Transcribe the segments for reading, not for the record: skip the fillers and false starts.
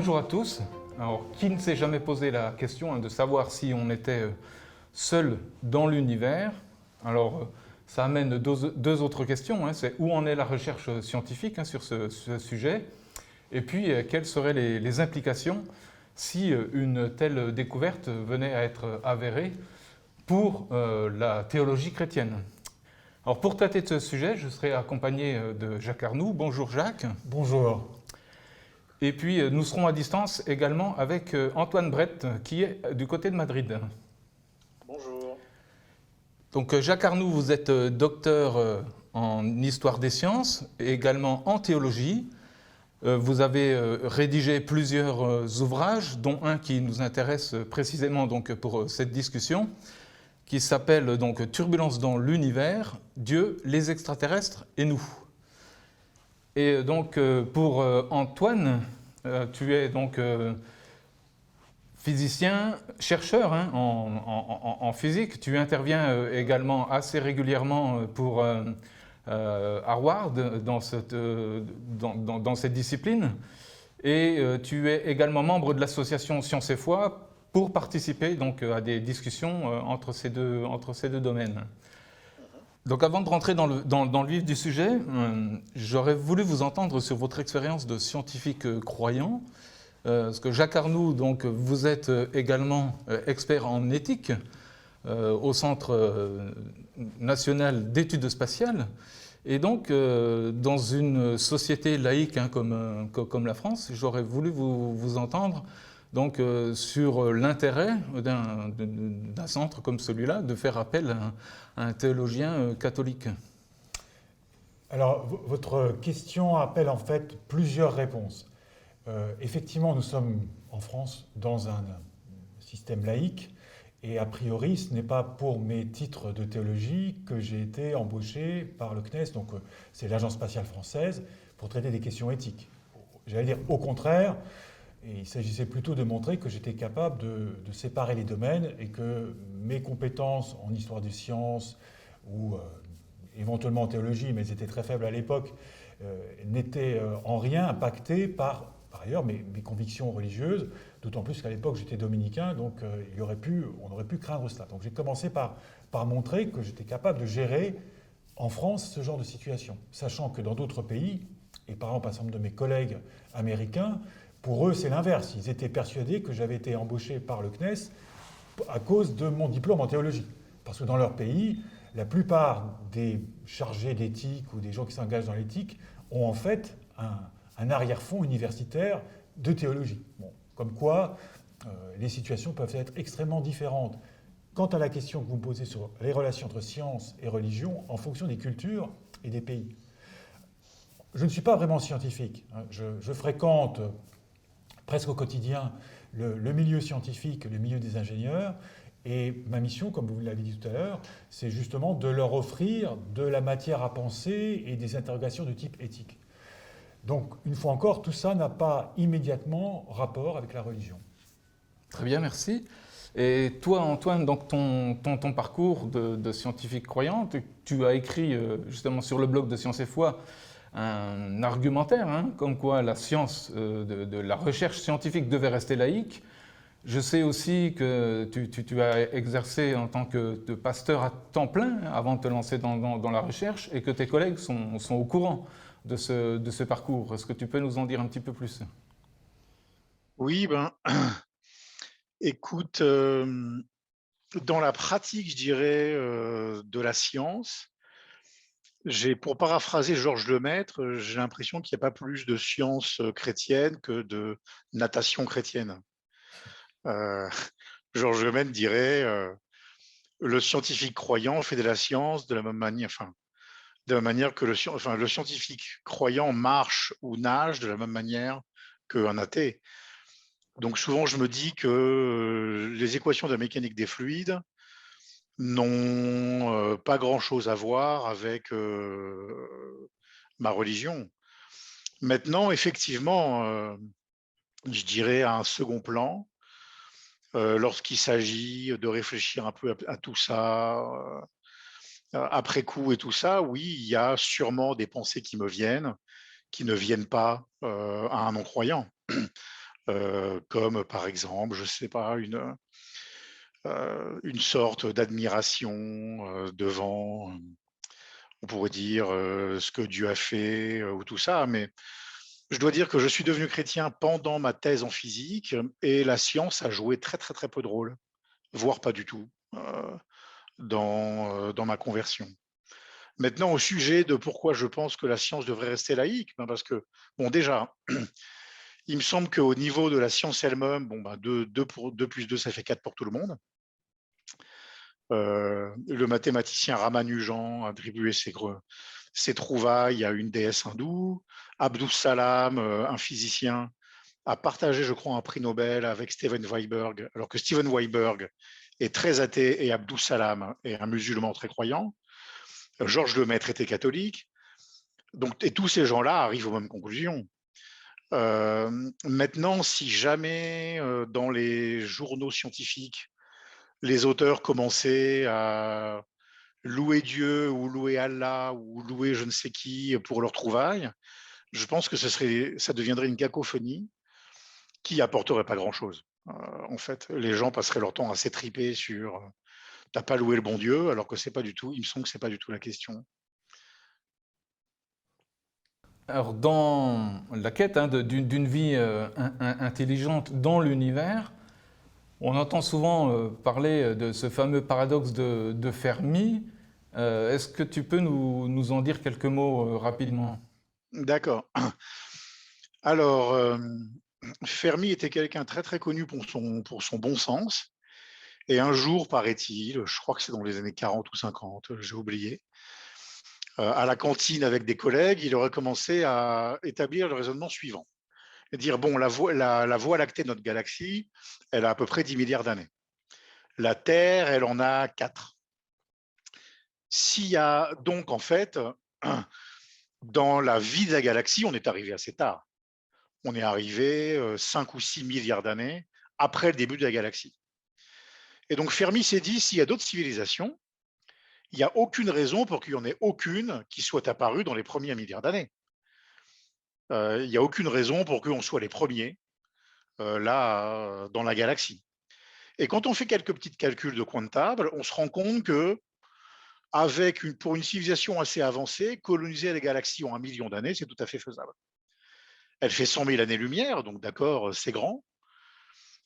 bonjour à tous. Alors, qui ne s'est jamais posé la question de savoir si on était seul dans l'univers? Alors, ça amène deux autres questions. C'est où en est la recherche scientifique sur ce sujet? Et puis, quelles seraient les implications si une telle découverte venait à être avérée pour la théologie chrétienne? Alors, pour traiter de ce sujet, je serai accompagné de Jacques Arnoux. Bonjour Jacques. Bonjour. Et puis, nous serons à distance également avec Antoine Brett, qui est du côté de Madrid. Bonjour. Donc, Jacques Arnoux, vous êtes docteur en histoire des sciences et également en théologie. Vous avez rédigé plusieurs ouvrages, dont un qui nous intéresse précisément donc, pour cette discussion, qui s'appelle donc Turbulence dans l'univers, Dieu, les extraterrestres et nous. Et donc, pour Antoine, tu es donc physicien, chercheur en physique. Tu interviens également assez régulièrement pour Harvard dans cette discipline. Et tu es également membre de l'association Science et Foi pour participer donc, à des discussions entre ces deux domaines. Donc avant de rentrer dans le vif du sujet, j'aurais voulu vous entendre sur votre expérience de scientifique croyant, parce que Jacques Arnoux, donc, vous êtes également expert en éthique au Centre national d'études spatiales, et donc dans une société laïque comme la France, j'aurais voulu vous entendre donc, sur l'intérêt d'un centre comme celui-là de faire appel à un théologien catholique. Alors, votre question appelle en fait plusieurs réponses. Effectivement, nous sommes en France dans un système laïque et a priori, ce n'est pas pour mes titres de théologie que j'ai été embauché par le CNES, donc c'est l'Agence spatiale française, pour traiter des questions éthiques. J'allais dire au contraire. Et il s'agissait plutôt de montrer que j'étais capable de séparer les domaines et que mes compétences en histoire des sciences ou éventuellement en théologie, mais elles étaient très faibles à l'époque, n'étaient en rien impactées par ailleurs mes convictions religieuses, d'autant plus qu'à l'époque j'étais dominicain, donc on aurait pu craindre cela. Donc j'ai commencé par montrer que j'étais capable de gérer en France ce genre de situation, sachant que dans d'autres pays, et par exemple un certain nombre de mes collègues américains, pour eux, c'est l'inverse. Ils étaient persuadés que j'avais été embauché par le CNES à cause de mon diplôme en théologie. Parce que dans leur pays, la plupart des chargés d'éthique ou des gens qui s'engagent dans l'éthique ont en fait un arrière-fond universitaire de théologie. Bon, comme quoi, les situations peuvent être extrêmement différentes. Quant à la question que vous me posez sur les relations entre science et religion, en fonction des cultures et des pays. Je ne suis pas vraiment scientifique. Je fréquente presque au quotidien le milieu scientifique, le milieu des ingénieurs. Et ma mission, comme vous l'avez dit tout à l'heure, c'est justement de leur offrir de la matière à penser et des interrogations de type éthique. Donc, une fois encore, tout ça n'a pas immédiatement rapport avec la religion. Très bien, merci. Et toi, Antoine, donc ton parcours de scientifique croyant, tu as écrit justement sur le blog de Science et Foi un argumentaire, comme quoi la science, de la recherche scientifique devait rester laïque. Je sais aussi que tu as exercé en tant que pasteur à temps plein avant de te lancer dans la recherche et que tes collègues sont au courant de ce parcours. Est-ce que tu peux nous en dire un petit peu plus? Oui, écoute, dans la pratique, je dirais, de la science, pour paraphraser Georges Lemaître, j'ai l'impression qu'il n'y a pas plus de science chrétienne que de natation chrétienne. Heu, Georges Lemaître dirait, le scientifique croyant fait de la science de la même manière, de la même manière que le scientifique croyant marche ou nage de la même manière qu'un athée. Donc souvent, je me dis que les équations de la mécanique des fluides n'ont pas grand-chose à voir avec ma religion. Maintenant, effectivement, je dirais à un second plan, lorsqu'il s'agit de réfléchir un peu à tout ça, après coup et tout ça, oui, il y a sûrement des pensées qui me viennent, qui ne viennent pas à un non-croyant. comme par exemple, je ne sais pas, une sorte d'admiration devant, on pourrait dire, ce que Dieu a fait ou tout ça. Mais je dois dire que je suis devenu chrétien pendant ma thèse en physique et la science a joué très, très, très peu de rôle, voire pas du tout, dans ma conversion. Maintenant, au sujet de pourquoi je pense que la science devrait rester laïque, ben parce que, bon, déjà, il me semble qu'au niveau de la science elle-même, bon, ben 2 plus 2, ça fait 4 pour tout le monde. Le mathématicien Ramanujan a attribué ses trouvailles à une déesse hindoue. Abdus Salam, un physicien, a partagé, je crois, un prix Nobel avec Steven Weinberg, alors que Steven Weinberg est très athée et Abdus Salam est un musulman très croyant. Georges Lemaître était catholique. Donc, et tous ces gens-là arrivent aux mêmes conclusions. Maintenant, si jamais dans les journaux scientifiques, les auteurs commençaient à louer Dieu ou louer Allah ou louer je ne sais qui pour leur trouvaille, je pense que ça deviendrait une cacophonie qui apporterait pas grand-chose. En fait, les gens passeraient leur temps à s'étriper sur t'as pas loué le bon Dieu, alors que c'est pas du tout, il me semble que c'est pas du tout la question. Alors, dans la quête d'une vie intelligente dans l'univers, on entend souvent parler de ce fameux paradoxe de Fermi. Est-ce que tu peux nous en dire quelques mots rapidement? D'accord. Alors, Fermi était quelqu'un très très connu pour son bon sens. Et un jour, paraît-il, je crois que c'est dans les années 40 ou 50, j'ai oublié, à la cantine avec des collègues, il aurait commencé à établir le raisonnement suivant. Et dire, bon, la voie lactée de notre galaxie, elle a à peu près 10 milliards d'années. La Terre, elle en a 4. S'il y a donc, en fait, dans la vie de la galaxie, on est arrivé assez tard. On est arrivé 5 ou 6 milliards d'années après le début de la galaxie. Et donc Fermi s'est dit, s'il y a d'autres civilisations, il n'y a aucune raison pour qu'il n'y en ait aucune qui soit apparue dans les premiers milliards d'années. Il n'y a aucune raison pour qu'on soit les premiers là dans la galaxie. Et quand on fait quelques petits calculs de coin de table, on se rend compte que pour une civilisation assez avancée, coloniser les galaxies en 1 million d'années, c'est tout à fait faisable. Elle fait 100 000 années-lumière, donc d'accord, c'est grand.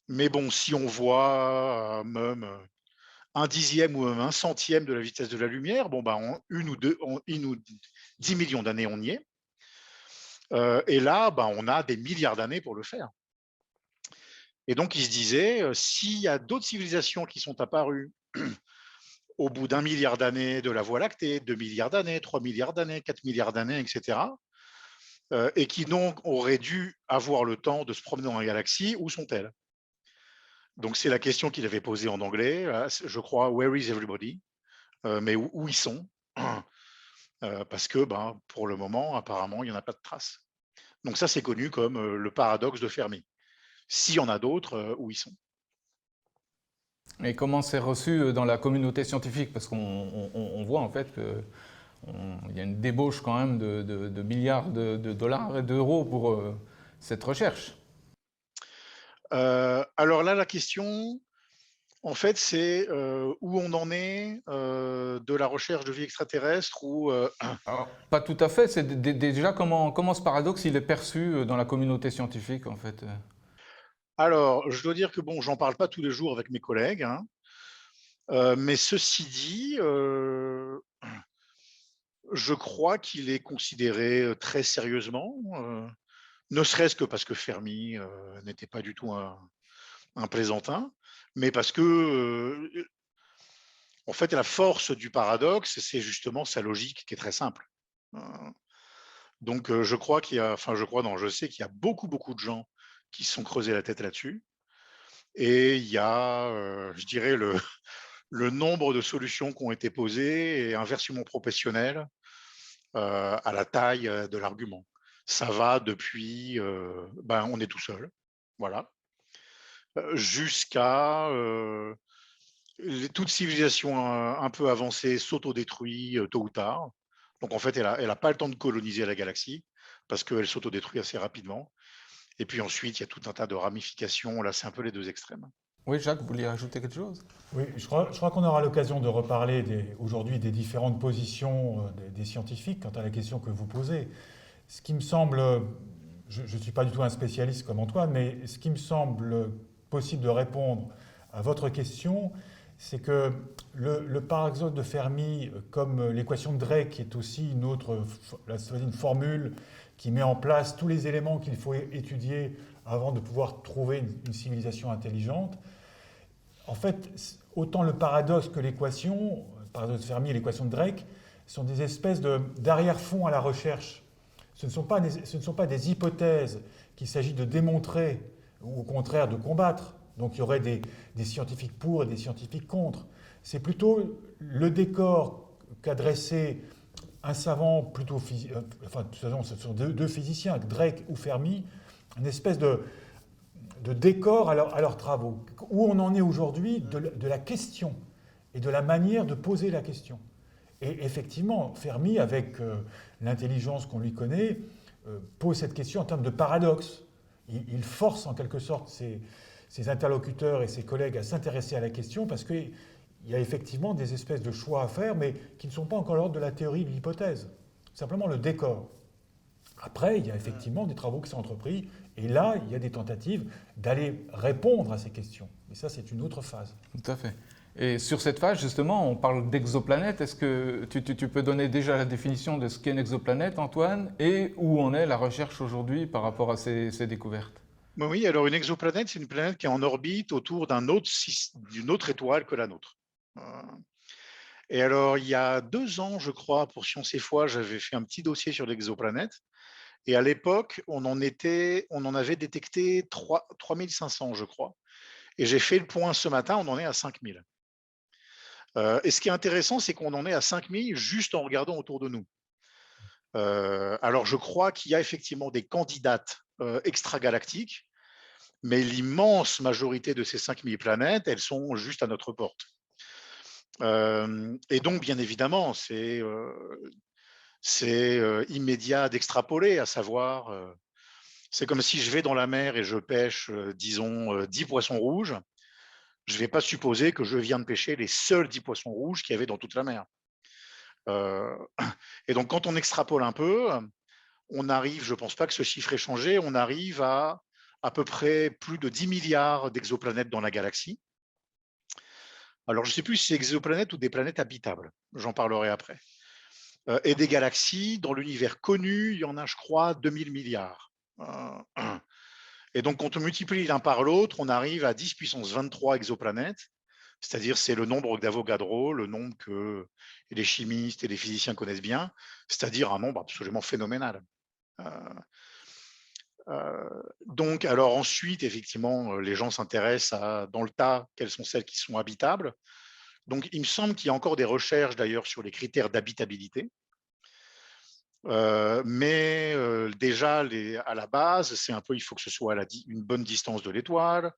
Mais bon, si on voit même un dixième ou même un centième de la vitesse de la lumière, bon, bah, en 10 millions d'années, on y est. Et là, bah, on a des milliards d'années pour le faire. Et donc, il se disait, s'il y a d'autres civilisations qui sont apparues au bout d'1 milliard d'années de la Voie lactée, 2 milliards d'années, 3 milliards d'années, 4 milliards d'années, etc., et qui donc auraient dû avoir le temps de se promener dans la galaxie, où sont-elles? Donc, c'est la question qu'il avait posée en anglais, je crois, Where is everybody? Mais où ils sont? Parce que, ben, pour le moment, apparemment, il n'y en a pas de traces. Donc ça, c'est connu comme le paradoxe de Fermi. S'il y en a d'autres, où ils sont? Et comment c'est reçu dans la communauté scientifique? Parce qu'on voit en fait qu'il y a une débauche quand même de milliards de dollars et d'euros pour cette recherche. Alors là, la question, en fait, c'est où on en est de la recherche de vie extraterrestre ou Alors, pas tout à fait, c'est déjà comment ce paradoxe il est perçu dans la communauté scientifique en fait. alors, je dois dire que bon, j'en parle pas tous les jours avec mes collègues, hein, mais ceci dit, je crois qu'il est considéré très sérieusement, ne serait-ce que parce que Fermi n'était pas du tout un plaisantin, mais parce que en fait, la force du paradoxe, c'est justement sa logique qui est très simple. Euh, Donc, je crois qu'il y a, enfin, je crois, non, je sais qu'il y a beaucoup, beaucoup de gens qui se sont creusés la tête là-dessus. Et il y a, je dirais, le nombre de solutions qui ont été posées est inversement proportionnel à la taille de l'argument. Ça va depuis, ben, on est tout seul, voilà, jusqu'à toute civilisation un peu avancée s'autodétruit tôt ou tard. Donc en fait, elle a pas le temps de coloniser la galaxie parce qu'elle s'autodétruit assez rapidement. Et puis ensuite, il y a tout un tas de ramifications. Là, c'est un peu les deux extrêmes. Oui, Jacques, vous vouliez ajouter quelque chose? Oui, je crois qu'on aura l'occasion de reparler aujourd'hui des différentes positions des scientifiques quant à la question que vous posez. Ce qui me semble, je ne suis pas du tout un spécialiste comme Antoine, mais ce qui me semble possible de répondre à votre question, c'est que le paradoxe de Fermi, comme l'équation de Drake, qui est aussi une formule qui met en place tous les éléments qu'il faut étudier avant de pouvoir trouver une civilisation intelligente, en fait, autant le paradoxe que l'équation, le paradoxe de Fermi et l'équation de Drake, sont des espèces d'arrière-fond à la recherche. Ce ne sont pas des hypothèses qu'il s'agit de démontrer ou au contraire de combattre. Donc il y aurait des scientifiques pour et des scientifiques contre. C'est plutôt le décor qu'a dressé un savant plutôt... Enfin, ce sont deux physiciens, Drake ou Fermi, une espèce de décor à leurs travaux. Où on en est aujourd'hui de la question et de la manière de poser la question. Et effectivement, Fermi, avec l'intelligence qu'on lui connaît, pose cette question en termes de paradoxe. Il force en quelque sorte ses interlocuteurs et ses collègues à s'intéresser à la question parce qu'il y a effectivement des espèces de choix à faire, mais qui ne sont pas encore l'ordre de la théorie de l'hypothèse. Simplement le décor. Après, il y a effectivement des travaux qui sont entrepris, et là, il y a des tentatives d'aller répondre à ces questions. Mais ça, c'est une autre phase. Tout à fait. Et sur cette phase, justement, on parle d'exoplanète. Est-ce que tu peux donner déjà la définition de ce qu'est une exoplanète, Antoine, et où en est la recherche aujourd'hui par rapport à ces découvertes? Oui, alors une exoplanète, c'est une planète qui est en orbite autour d'une autre étoile que la nôtre. Et alors, il y a 2 ans, je crois, pour Sciences et Foi, j'avais fait un petit dossier sur l'exoplanète. Et à l'époque, on en avait détecté 3500, je crois. Et j'ai fait le point ce matin, on en est à 5000. Et ce qui est intéressant, c'est qu'on en est à 5000 juste en regardant autour de nous. Alors, je crois qu'il y a effectivement des candidates extragalactiques, mais l'immense majorité de ces 5000 planètes, elles sont juste à notre porte. Et donc, bien évidemment, c'est immédiat d'extrapoler, à savoir, c'est comme si je vais dans la mer et je pêche, disons, 10 poissons rouges. Je ne vais pas supposer que je viens de pêcher les seuls 10 poissons rouges qu'il y avait dans toute la mer. Et donc, quand on extrapole un peu, on arrive, je ne pense pas que ce chiffre ait changé, on arrive à peu près plus de 10 milliards d'exoplanètes dans la galaxie. Alors, je ne sais plus si c'est exoplanètes ou des planètes habitables. J'en parlerai après. Et des galaxies, dans l'univers connu, il y en a, je crois, 2000 milliards. Et donc, quand on multiplie l'un par l'autre, on arrive à 10 puissance 23 exoplanètes, c'est-à-dire c'est le nombre d'Avogadro, le nombre que les chimistes et les physiciens connaissent bien, c'est-à-dire un nombre absolument phénoménal. Donc, alors ensuite, effectivement, les gens s'intéressent à, dans le tas, quelles sont celles qui sont habitables. Donc, il me semble qu'il y a encore des recherches d'ailleurs sur les critères d'habitabilité. Mais déjà, à la base, c'est un peu, il faut que ce soit à une bonne distance de l'étoile,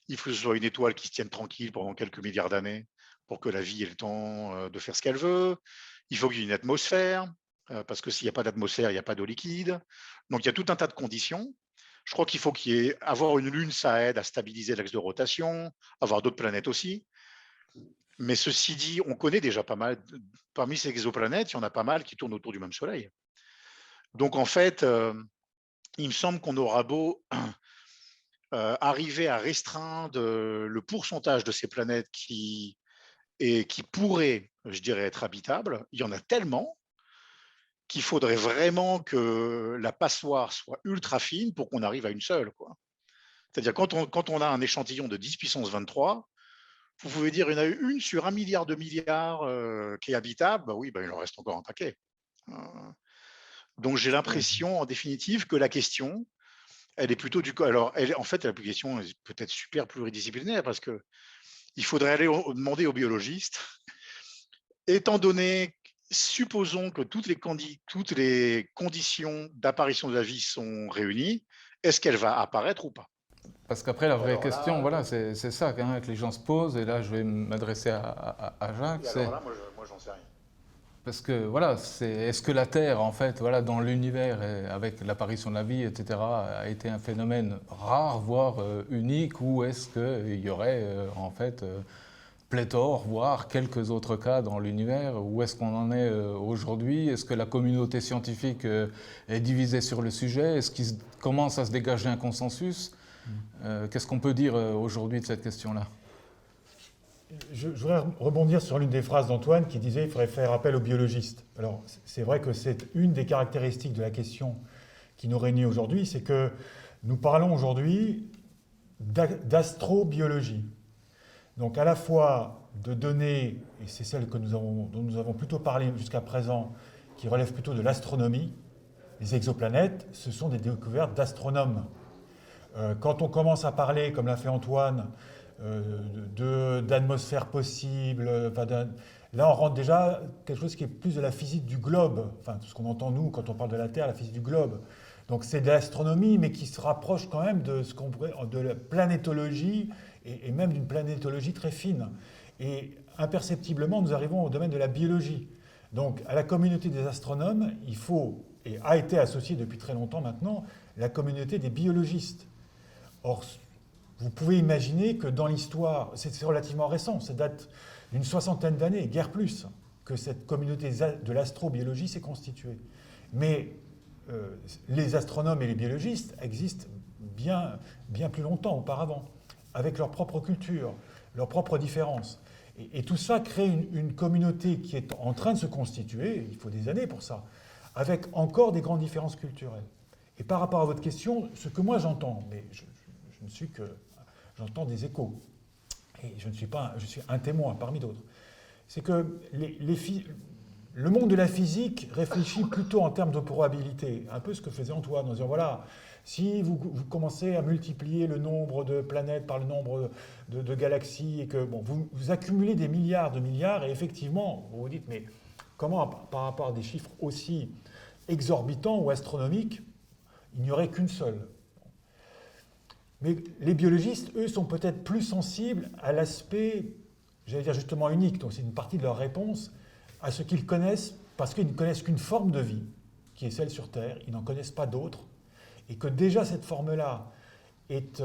il faut que ce soit une étoile qui se tienne tranquille pendant quelques milliards d'années pour que la vie ait le temps de faire ce qu'elle veut. Il faut qu'il y ait une atmosphère, parce que s'il n'y a pas d'atmosphère, il n'y a pas d'eau liquide. Donc, il y a tout un tas de conditions. Je crois qu'il faut avoir une lune, ça aide à stabiliser l'axe de rotation, avoir d'autres planètes aussi. Mais ceci dit, on connaît déjà pas mal, parmi ces exoplanètes, il y en a pas mal qui tournent autour du même Soleil. Donc, en fait, il me semble qu'on aura beau arriver à restreindre le pourcentage de ces planètes qui pourraient, je dirais, être habitables. Il y en a tellement qu'il faudrait vraiment que la passoire soit ultra fine pour qu'on arrive à une seule, quoi. C'est-à-dire, quand on a un échantillon de 10 puissance 23, vous pouvez dire qu'il y en a une sur 1 milliard de milliards qui est habitable, bah oui, bah, il en reste encore un paquet. Donc, j'ai l'impression, en définitive, que la question, elle est plutôt du... Alors, en fait, la question est peut-être super pluridisciplinaire parce qu'il faudrait aller demander aux biologistes, étant donné, supposons que toutes les conditions d'apparition de la vie sont réunies, est-ce qu'elle va apparaître ou pas? Parce qu'après, la vraie question, voilà, c'est ça hein, que les gens se posent, et là, je vais m'adresser à Jacques. Et alors là, moi, j'en sais rien. Parce que voilà, est-ce que la Terre, en fait, voilà, dans l'univers, avec l'apparition de la vie, etc., a été un phénomène rare, voire unique, ou est-ce qu'il y aurait, en fait, pléthore, voire quelques autres cas dans l'univers? Où est-ce qu'on en est aujourd'hui? Est-ce que la communauté scientifique est divisée sur le sujet? Est-ce qu'il commence à se dégager un consensus? Qu'est-ce qu'on peut dire aujourd'hui de cette question-là? Je voudrais rebondir sur l'une des phrases d'Antoine qui disait qu'il faudrait faire appel aux biologistes. Alors, c'est vrai que c'est une des caractéristiques de la question qui nous réunit aujourd'hui, c'est que nous parlons aujourd'hui d'astrobiologie. Donc, à la fois de données, et c'est celle dont nous avons plutôt parlé jusqu'à présent, qui relèvent plutôt de l'astronomie. Les exoplanètes, ce sont des découvertes d'astronomes. Quand on commence à parler, comme l'a fait Antoine, d'atmosphère possible. Là, on rentre déjà quelque chose qui est plus de la physique du globe, enfin, tout ce qu'on entend, nous, quand on parle de la Terre, la physique du globe. Donc, c'est de l'astronomie, mais qui se rapproche quand même de ce qu'on pourrait, de la planétologie, et même d'une planétologie très fine. Et imperceptiblement, nous arrivons au domaine de la biologie. Donc, à la communauté des astronomes, il faut, et a été associée depuis très longtemps maintenant, la communauté des biologistes. Or, vous pouvez imaginer que dans l'histoire, c'est relativement récent, ça date d'une 60aine d'années, guère plus, que cette communauté de l'astrobiologie s'est constituée. Mais les astronomes et les biologistes existent bien plus longtemps auparavant, avec leur propre culture, leurs propres différences. Et tout ça crée une communauté qui est en train de se constituer, il faut des années pour ça, avec encore des grandes différences culturelles. Et par rapport à votre question, ce que moi j'entends, mais je ne suis que... J'entends des échos, et je suis un témoin parmi d'autres. C'est que le monde de la physique réfléchit plutôt en termes de probabilité, un peu ce que faisait Antoine, en disant voilà, si vous commencez à multiplier le nombre de planètes par le nombre de galaxies, et que bon, vous accumulez des milliards de milliards, et effectivement, vous vous dites, mais comment, par rapport à des chiffres aussi exorbitants ou astronomiques, il n'y aurait qu'une seule? Mais les biologistes, eux, sont peut-être plus sensibles à l'aspect, j'allais dire justement unique, donc c'est une partie de leur réponse, à ce qu'ils connaissent, parce qu'ils ne connaissent qu'une forme de vie, qui est celle sur Terre, ils n'en connaissent pas d'autre, et que déjà cette forme-là est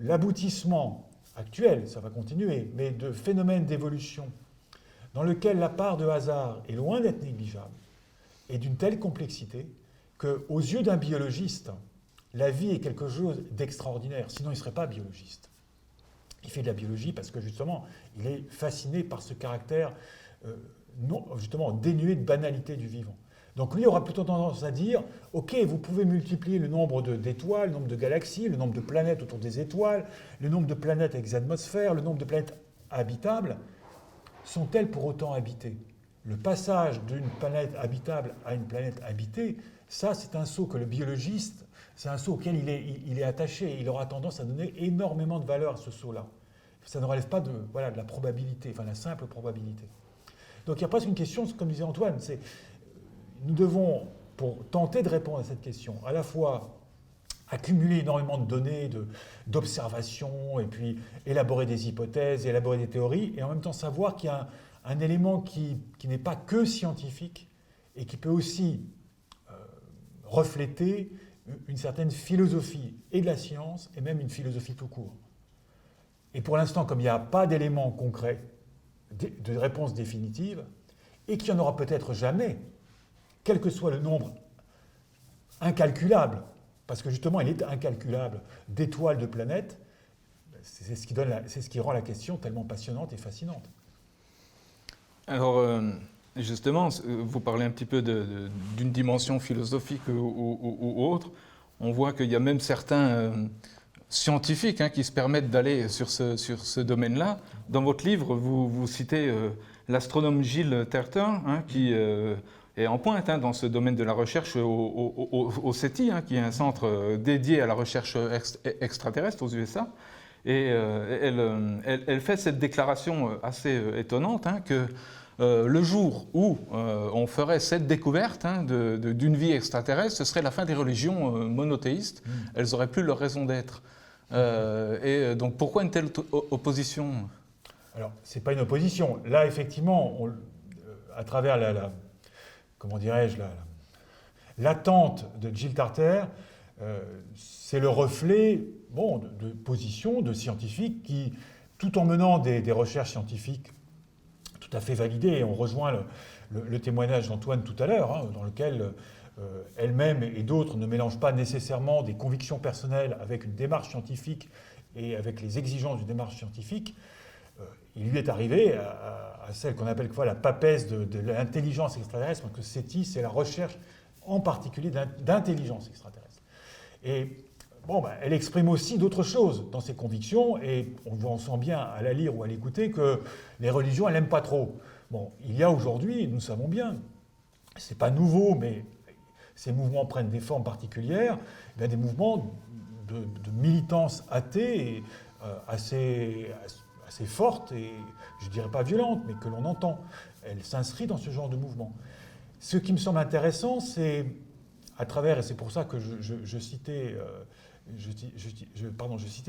l'aboutissement actuel, ça va continuer, mais de phénomènes d'évolution dans lequel la part de hasard est loin d'être négligeable, et d'une telle complexité qu'aux yeux d'un biologiste, la vie est quelque chose d'extraordinaire, sinon il ne serait pas biologiste. Il fait de la biologie parce que justement, il est fasciné par ce caractère justement dénué de banalité du vivant. Donc lui aura plutôt tendance à dire, ok, vous pouvez multiplier le nombre d'étoiles, le nombre de galaxies, le nombre de planètes autour des étoiles, le nombre de planètes avec des atmosphères, le nombre de planètes habitables, sont-elles pour autant habitées? Le passage d'une planète habitable à une planète habitée, ça c'est un saut que le biologiste, c'est un saut auquel il est attaché, il aura tendance à donner énormément de valeur à ce saut-là. Ça ne relève pas de la probabilité, enfin la simple probabilité. Donc il y a presque une question, comme disait Antoine, c'est nous devons, pour tenter de répondre à cette question, à la fois accumuler énormément de données, d'observations, et puis élaborer des hypothèses, élaborer des théories, et en même temps savoir qu'il y a un élément qui n'est pas que scientifique, et qui peut aussi refléter une certaine philosophie et de la science, et même une philosophie tout court. Et pour l'instant, comme il n'y a pas d'éléments concrets, de réponse définitive, et qu'il n'y en aura peut-être jamais, quel que soit le nombre incalculable, parce que justement il est incalculable, d'étoiles, de planètes, c'est ce qui rend la question tellement passionnante et fascinante. Alors, justement, vous parlez un petit peu d'une dimension philosophique ou autre. On voit qu'il y a même certains scientifiques qui se permettent d'aller sur ce domaine-là. Dans votre livre, vous citez l'astronome Gilles Terter, qui est en pointe dans ce domaine de la recherche au CETI, qui est un centre dédié à la recherche extraterrestre aux USA. Et elle fait cette déclaration assez étonnante que le jour où on ferait cette découverte d'une vie extraterrestre, ce serait la fin des religions monothéistes. Elles n'auraient plus leur raison d'être. Et donc pourquoi une telle opposition? Alors, ce n'est pas une opposition. Là, effectivement, à travers comment dirais-je, l'attente de Gilles Tarter, c'est le reflet de positions de scientifiques qui, tout en menant des recherches scientifiques tout à fait validées, et on rejoint le témoignage d'Antoine tout à l'heure, hein, dans lequel elle-même et d'autres ne mélangent pas nécessairement des convictions personnelles avec une démarche scientifique et avec les exigences d'une démarche scientifique, il lui est arrivé à celle qu'on appelle la papesse de l'intelligence extraterrestre, parce que SETI, c'est la recherche en particulier d'intelligence extraterrestre. Et elle exprime aussi d'autres choses dans ses convictions, et on sent bien à la lire ou à l'écouter que les religions, elle n'aime pas trop. Il y a aujourd'hui, nous savons bien, c'est pas nouveau, mais ces mouvements prennent des formes particulières, des mouvements de militance athée et, assez forte et, je ne dirais pas violente, mais que l'on entend. Elle s'inscrit dans ce genre de mouvement. Ce qui me semble intéressant, c'est, à travers, et c'est pour ça que je citais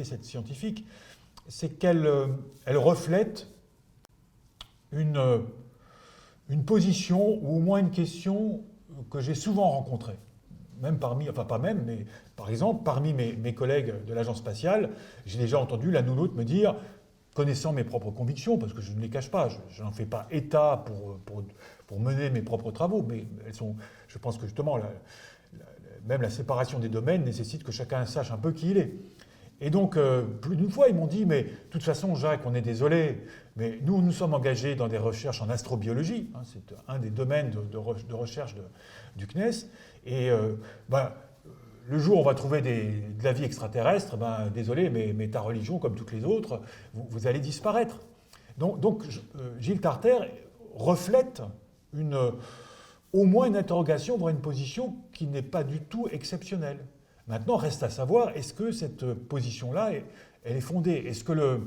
cette scientifique, c'est qu'elle reflète une position, ou au moins une question que j'ai souvent rencontrée. Même mais par exemple, parmi mes collègues de l'agence spatiale, j'ai déjà entendu l'un ou l'autre me dire, connaissant mes propres convictions, parce que je ne les cache pas, je n'en fais pas état pour mener mes propres travaux, mais je pense que justement, même la séparation des domaines nécessite que chacun sache un peu qui il est. Et donc, plus d'une fois, ils m'ont dit, mais de toute façon, Jacques, on est désolé, mais nous sommes engagés dans des recherches en astrobiologie, hein, c'est un des domaines de recherche du CNES, et le jour où on va trouver de la vie extraterrestre, désolé, mais ta religion, comme toutes les autres, vous allez disparaître. Donc Gilles Tarter reflète au moins une interrogation, voire une position qui n'est pas du tout exceptionnelle. Maintenant, reste à savoir, est-ce que cette position-là, elle est fondée? Est-ce que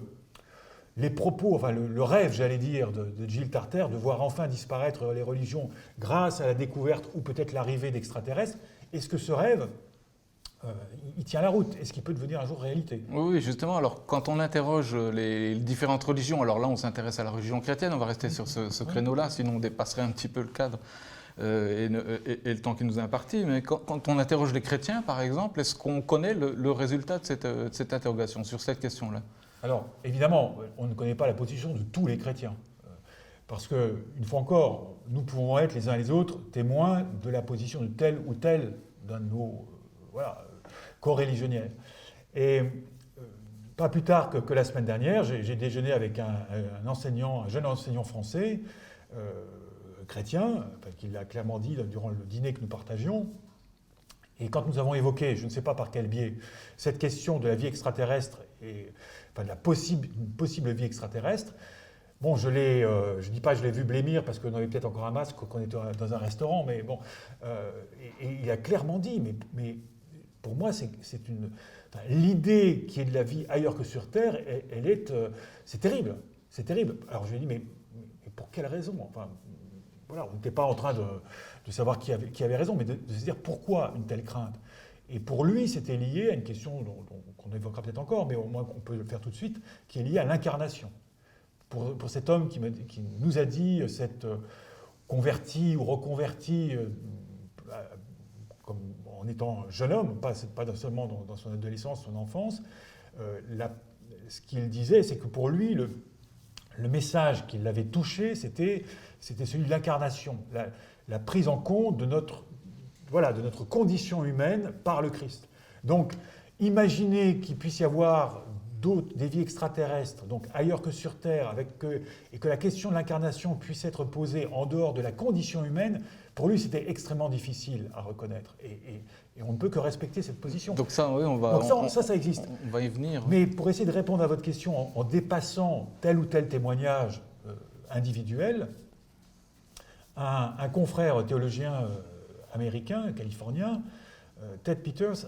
les propos, le rêve, j'allais dire, de Gilles Tarter, de voir enfin disparaître les religions grâce à la découverte ou peut-être l'arrivée d'extraterrestres, est-ce que ce rêve, il tient la route? Est-ce qu'il peut devenir un jour réalité? Oui, justement. Alors, quand on interroge les différentes religions, alors là, on s'intéresse à la religion chrétienne, on va rester sur ce créneau-là, sinon on dépasserait un petit peu le cadre et le temps qui nous est imparti. Mais quand on interroge les chrétiens, par exemple, est-ce qu'on connaît le résultat de cette interrogation sur cette question-là? Alors, évidemment, on ne connaît pas la position de tous les chrétiens. Parce que, une fois encore, nous pouvons être les uns les autres témoins de la position de tel ou tel d'un de nos co-religionnaires. Et pas plus tard que la semaine dernière, j'ai déjeuné avec un jeune enseignant français, chrétien, qui l'a clairement dit durant le dîner que nous partagions. Et quand nous avons évoqué, je ne sais pas par quel biais, cette question de la vie extraterrestre et de la possible vie extraterrestre, je ne dis pas que je l'ai vu blêmir parce qu'on avait peut-être encore un masque, qu'on était dans un restaurant, mais bon, et il a clairement dit, mais pour moi, l'idée qu'il y ait de la vie ailleurs que sur Terre, c'est terrible, c'est terrible. Alors je lui ai dit, mais pour quelle raison? On n'était pas en train de savoir qui avait raison, mais de se dire pourquoi une telle crainte. Et pour lui, c'était lié à une question qu'on évoquera peut-être encore, mais au moins on peut le faire tout de suite, qui est liée à l'incarnation. Pour cet homme qui nous a dit cette converti ou reconverti comme en étant jeune homme, pas seulement dans son adolescence, son enfance, ce qu'il disait, c'est que pour lui, le message qui l'avait touché, c'était celui de l'incarnation, la prise en compte de notre condition humaine par le Christ. Donc, imaginez qu'il puisse y avoir des vies extraterrestres, donc ailleurs que sur Terre, et que la question de l'incarnation puisse être posée en dehors de la condition humaine, pour lui, c'était extrêmement difficile à reconnaître. Et on ne peut que respecter cette position. Donc ça, oui, ça existe. On va y venir. Mais pour essayer de répondre à votre question en dépassant tel ou tel témoignage individuel, un confrère théologien américain, californien, Ted Peters,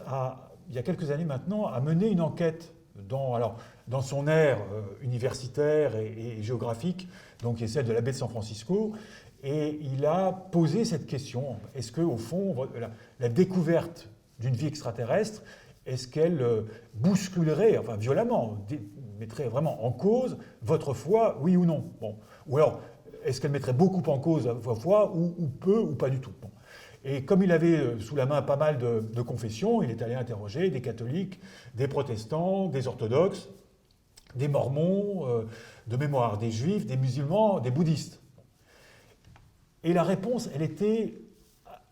il y a quelques années maintenant, a mené une enquête dans son aire universitaire et géographique, donc qui est celle de la baie de San Francisco, et il a posé cette question. Est-ce que, au fond, la découverte d'une vie extraterrestre, est-ce qu'elle bousculerait, violemment, mettrait vraiment en cause votre foi, oui ou non? Ou alors, est-ce qu'elle mettrait beaucoup en cause la foi ou peu ou pas du tout. Bon. Et comme il avait sous la main pas mal de confessions, il est allé interroger des catholiques, des protestants, des orthodoxes, des mormons, de mémoire des juifs, des musulmans, des bouddhistes. Et la réponse, elle était...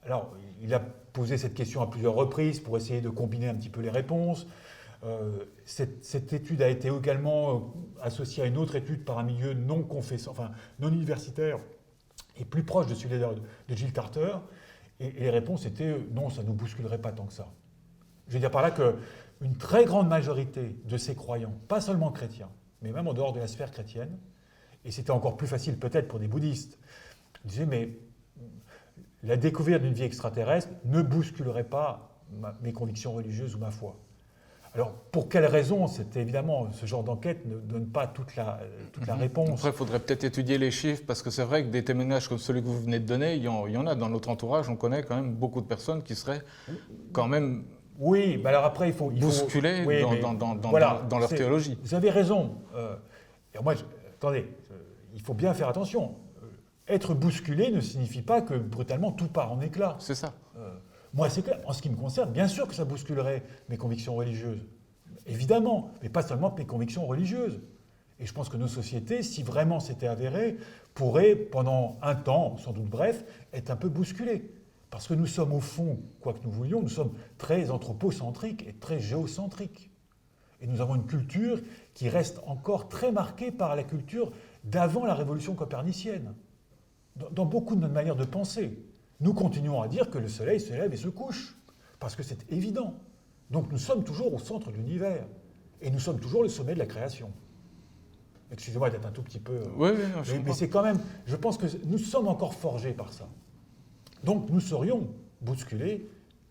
Alors, il a posé cette question à plusieurs reprises pour essayer de combiner un petit peu les réponses. Cette étude a été également associée à une autre étude par un milieu non confessant, enfin non universitaire et plus proche de celui de Jill Tarter. Et les réponses étaient non, ça ne nous bousculerait pas tant que ça. Je veux dire par là qu'une très grande majorité de ces croyants, pas seulement chrétiens, mais même en dehors de la sphère chrétienne, et c'était encore plus facile peut-être pour des bouddhistes, disaient mais la découverte d'une vie extraterrestre ne bousculerait pas mes convictions religieuses ou ma foi. Alors, pour quelles raisons? C'est évidemment, ce genre d'enquête ne donne pas toute la réponse. Après, il faudrait peut-être étudier les chiffres, parce que c'est vrai que des témoignages comme celui que vous venez de donner, il y en a dans notre entourage. On connaît quand même beaucoup de personnes qui seraient quand même oui, mais alors après, il faut bousculées oui, dans leur théologie. Vous avez raison. Moi, attendez, il faut bien faire attention. Être bousculé ne signifie pas que brutalement tout part en éclats. C'est ça. Moi, c'est clair. En ce qui me concerne, bien sûr que ça bousculerait mes convictions religieuses. Évidemment, mais pas seulement mes convictions religieuses. Et je pense que nos sociétés, si vraiment c'était avéré, pourraient, pendant un temps, sans doute bref, être un peu bousculées. Parce que nous sommes au fond, quoi que nous voulions, nous sommes très anthropocentriques et très géocentriques. Et nous avons une culture qui reste encore très marquée par la culture d'avant la révolution copernicienne. Dans beaucoup de notre manière de penser, nous continuons à dire que le soleil se lève et se couche, parce que c'est évident. Donc nous sommes toujours au centre de l'univers, et nous sommes toujours le sommet de la création. Excusez-moi d'être un tout petit peu... Oui, non, mais c'est quand même... Je pense que nous sommes encore forgés par ça. Donc nous serions bousculés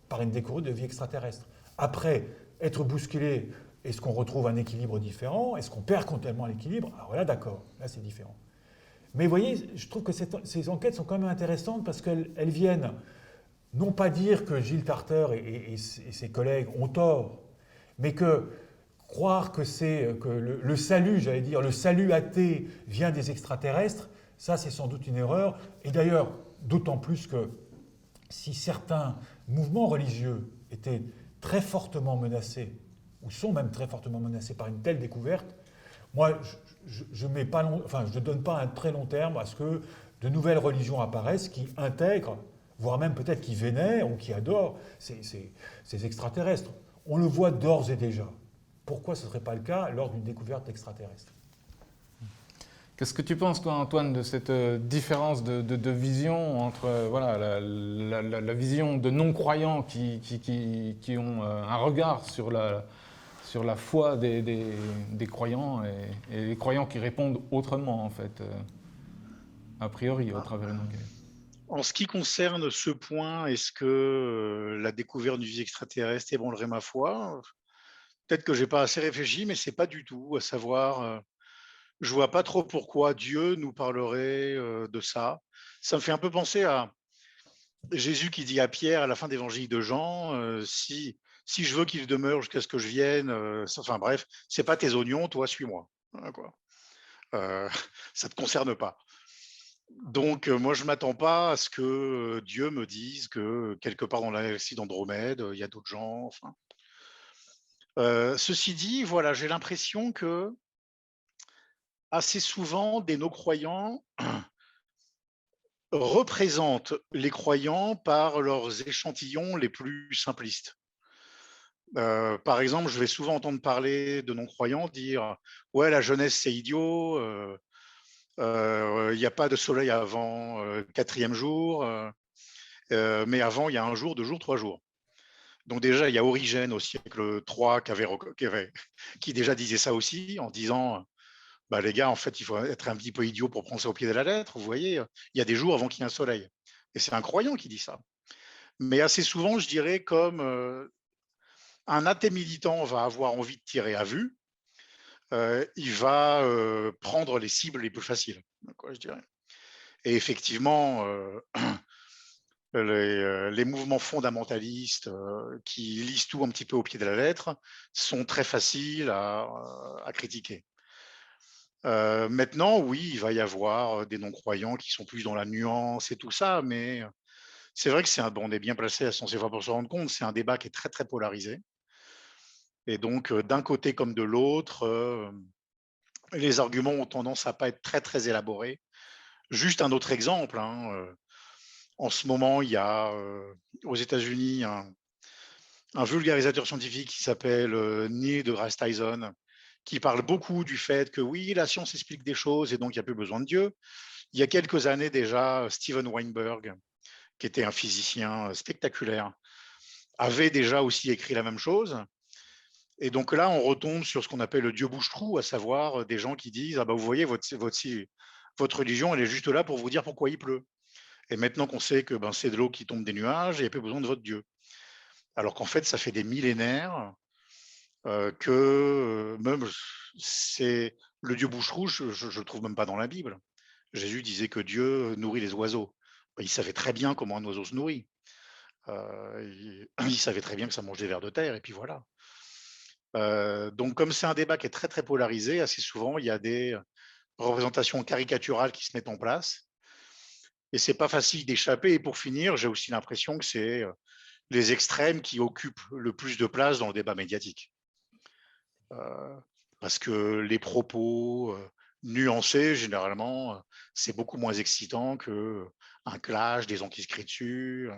par une découverte de vie extraterrestre. Après, être bousculé, est-ce qu'on retrouve un équilibre différent? Est-ce qu'on perd complètement l'équilibre? Alors là, d'accord, là c'est différent. Mais vous voyez, je trouve que ces enquêtes sont quand même intéressantes parce qu'elles viennent non pas dire que Jill Tarter et ses collègues ont tort, mais que croire que le salut, j'allais dire, le salut athée vient des extraterrestres, ça c'est sans doute une erreur. Et d'ailleurs, d'autant plus que si certains mouvements religieux étaient très fortement menacés, ou sont même très fortement menacés par une telle découverte, moi, je ne donne pas un très long terme à ce que de nouvelles religions apparaissent qui intègrent, voire même peut-être qui vénèrent ou qui adorent ces extraterrestres. On le voit d'ores et déjà. Pourquoi ce ne serait pas le cas lors d'une découverte extraterrestre? Qu'est-ce que tu penses, toi, Antoine, de cette différence de vision entre la vision de non-croyants qui ont un regard sur la foi des croyants et les croyants qui répondent autrement, en fait, a priori, au travers d'une enquête? En ce qui concerne ce point, est-ce que la découverte d'une vie extraterrestre ébranlerait ma foi? Peut-être que je n'ai pas assez réfléchi, mais c'est pas du tout, à savoir, je vois pas trop pourquoi Dieu nous parlerait de ça. Ça me fait un peu penser à Jésus qui dit à Pierre à la fin d'Évangile de Jean, si je veux qu'il demeure jusqu'à ce que je vienne, enfin bref, c'est pas tes oignons, toi suis-moi. Voilà, quoi. Ça te concerne pas. Donc moi je m'attends pas à ce que Dieu me dise que quelque part dans la galaxie d'Andromède, il y a d'autres gens. Enfin. Ceci dit, voilà, j'ai l'impression que assez souvent des non-croyants représentent les croyants par leurs échantillons les plus simplistes. Par exemple, je vais souvent entendre parler de non-croyants dire ouais, la jeunesse c'est idiot, il n'y a pas de soleil avant le quatrième jour, mais avant il y a un jour, deux jours, trois jours. Donc déjà il y a Origène au siècle III qui déjà disait ça aussi en disant bah, les gars, en fait, il faut être un petit peu idiot pour prendre ça au pied de la lettre. Vous voyez, il y a des jours avant qu'il y ait un soleil. Et c'est un croyant qui dit ça. Mais assez souvent, je dirais, comme un athée militant va avoir envie de tirer à vue, il va prendre les cibles les plus faciles, quoi, je dirais. Et effectivement, les mouvements fondamentalistes qui lisent tout un petit peu au pied de la lettre sont très faciles à critiquer. Maintenant, oui, il va y avoir des non-croyants qui sont plus dans la nuance et tout ça, mais c'est vrai que on est bien placé à Sciences et Foi pour se rendre compte, c'est un débat qui est très, très polarisé et donc d'un côté comme de l'autre, les arguments ont tendance à pas être très, très élaborés. Juste un autre exemple, hein, en ce moment, il y a, aux États-Unis un vulgarisateur scientifique qui s'appelle, Neil deGrasse Tyson, qui parle beaucoup du fait que oui, la science explique des choses et donc il y a plus besoin de Dieu. Il y a quelques années déjà, Steven Weinberg, qui était un physicien, spectaculaire, avait déjà aussi écrit la même chose et donc là, on retombe sur ce qu'on appelle le Dieu bouche-trou, à savoir, des gens qui disent: «Ah bah, vous voyez votre religion, elle est juste là pour vous dire pourquoi il pleut et maintenant qu'on sait que, ben, c'est de l'eau qui tombe des nuages, il n'y a plus besoin de votre Dieu». Alors qu'en fait, ça fait des millénaires, que, même c'est le Dieu bouche-trou, je le trouve même pas dans la Bible. Jésus disait que Dieu nourrit les oiseaux. Bah, il savait très bien comment un oiseau se nourrit. Il savait très bien que ça mange des vers de terre et puis voilà. Donc comme c'est un débat qui est très, très polarisé, assez souvent, il y a des représentations caricaturales qui se mettent en place et c'est pas facile d'échapper et pour finir, j'ai aussi l'impression que c'est, les extrêmes qui occupent le plus de place dans le débat médiatique. Heu, Parce que les propos, nuancés généralement, c'est beaucoup moins excitant qu'un clash, des gens qui se crient dessus,